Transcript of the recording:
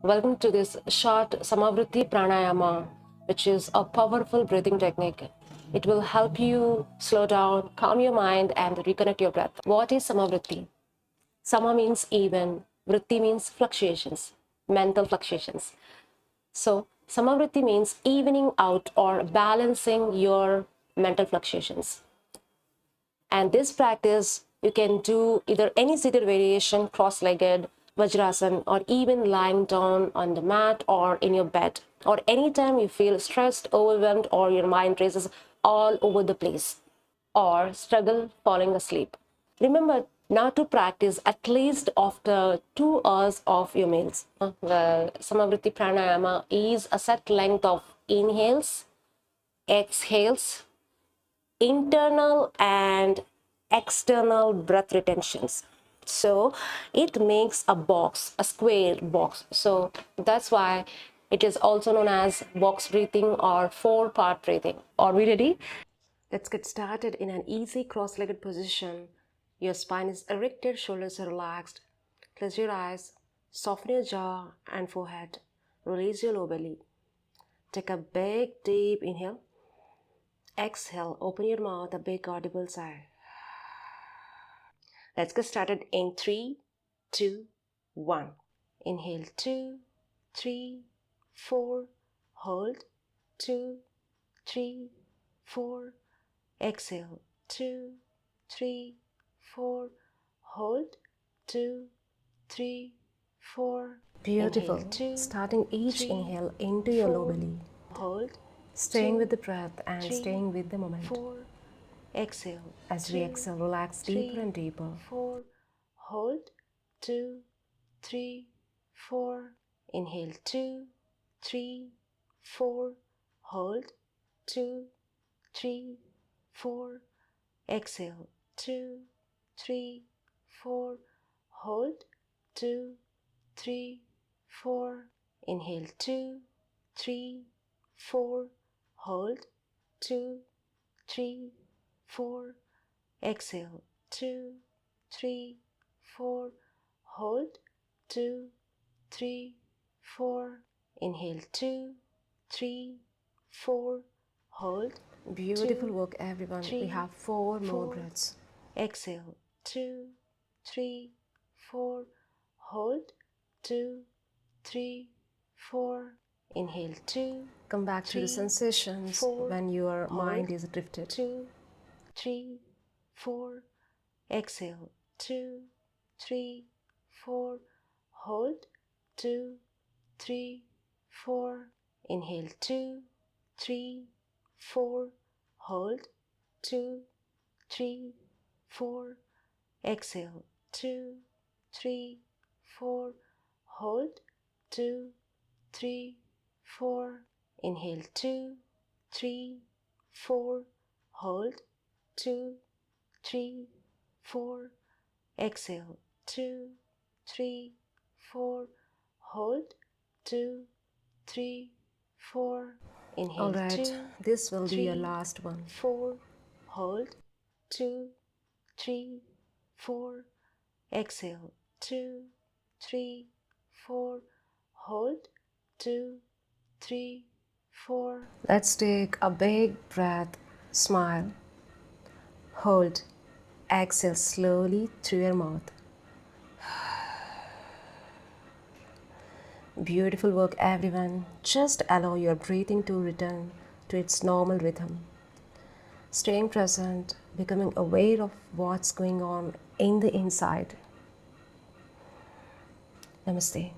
Welcome to this short Samavritti Pranayama, which is a powerful breathing technique. It will help you slow down, calm your mind, and reconnect your breath. What is Samavritti? Sama means even, Vritti means fluctuations, mental fluctuations. So, Samavritti means evening out or balancing your mental fluctuations. And this practice, you can do either any seated variation, cross-legged, Vajrasan, or even lying down on the mat or in your bed, or anytime you feel stressed, overwhelmed, or your mind races all over the place, or struggle falling asleep. Remember not to practice at least after 2 hours of your meals. Well, Samavritti Pranayama is a set length of inhales, exhales, internal and external breath retentions. So it makes a box, a square box. So that's why it is also known as box breathing or 4-part breathing. Are we ready? Let's get started in an easy cross-legged position. Your spine is erected, shoulders are relaxed. Close your eyes, soften your jaw and forehead. Release your lower belly. Take a big deep inhale. Exhale, open your mouth, a big audible sigh. Let's get started in 3, 2, 1. Inhale 2, 3, 4. Hold 2, 3, 4. Exhale 2, 3, 4. Hold 2, 3, 4. Beautiful. Starting each inhale into your lower belly. Hold. Staying with the breath and staying with the moment. 4. Exhale. As we exhale, relax deeper and deeper. 4. Hold. 2, 3, 4. Inhale 2, 3, 4. Hold. 2, 3, 4. Exhale 2, 3, 4. Hold. 2, 3, 4. Inhale 2, 3, 4. Hold 2, 3, 4. Exhale 2, 3, 4. Hold 2, 3, 4. Inhale 2, 3, 4. Hold. Beautiful work, everyone. We have 4 more breaths. Exhale 2, 3, 4. Hold 2, 3, 4. Inhale 2. Come back to the sensations when your mind is drifted. 2, 3, 4. Exhale 2, 3, 4. Hold 2, 3, 4. Inhale 2, 3, 4. Hold 2, 3, 4. Exhale 2, 3, 4. Hold 2, 3, 4. Inhale 2, 3, 4. Hold 2, 3, 4. Exhale 2, 3, 4. Hold 2, 3, 4. Inhale. All right, 2, this will 3, be your last one. 4. Hold 2, 3, 4. Exhale 2, 3, 4. Hold 2, 3, 4. Let's take a big breath. Smile. Hold. Exhale slowly through your mouth. Beautiful work, everyone. Just allow your breathing to return to its normal rhythm. Staying present, becoming aware of what's going on in the inside. Namaste.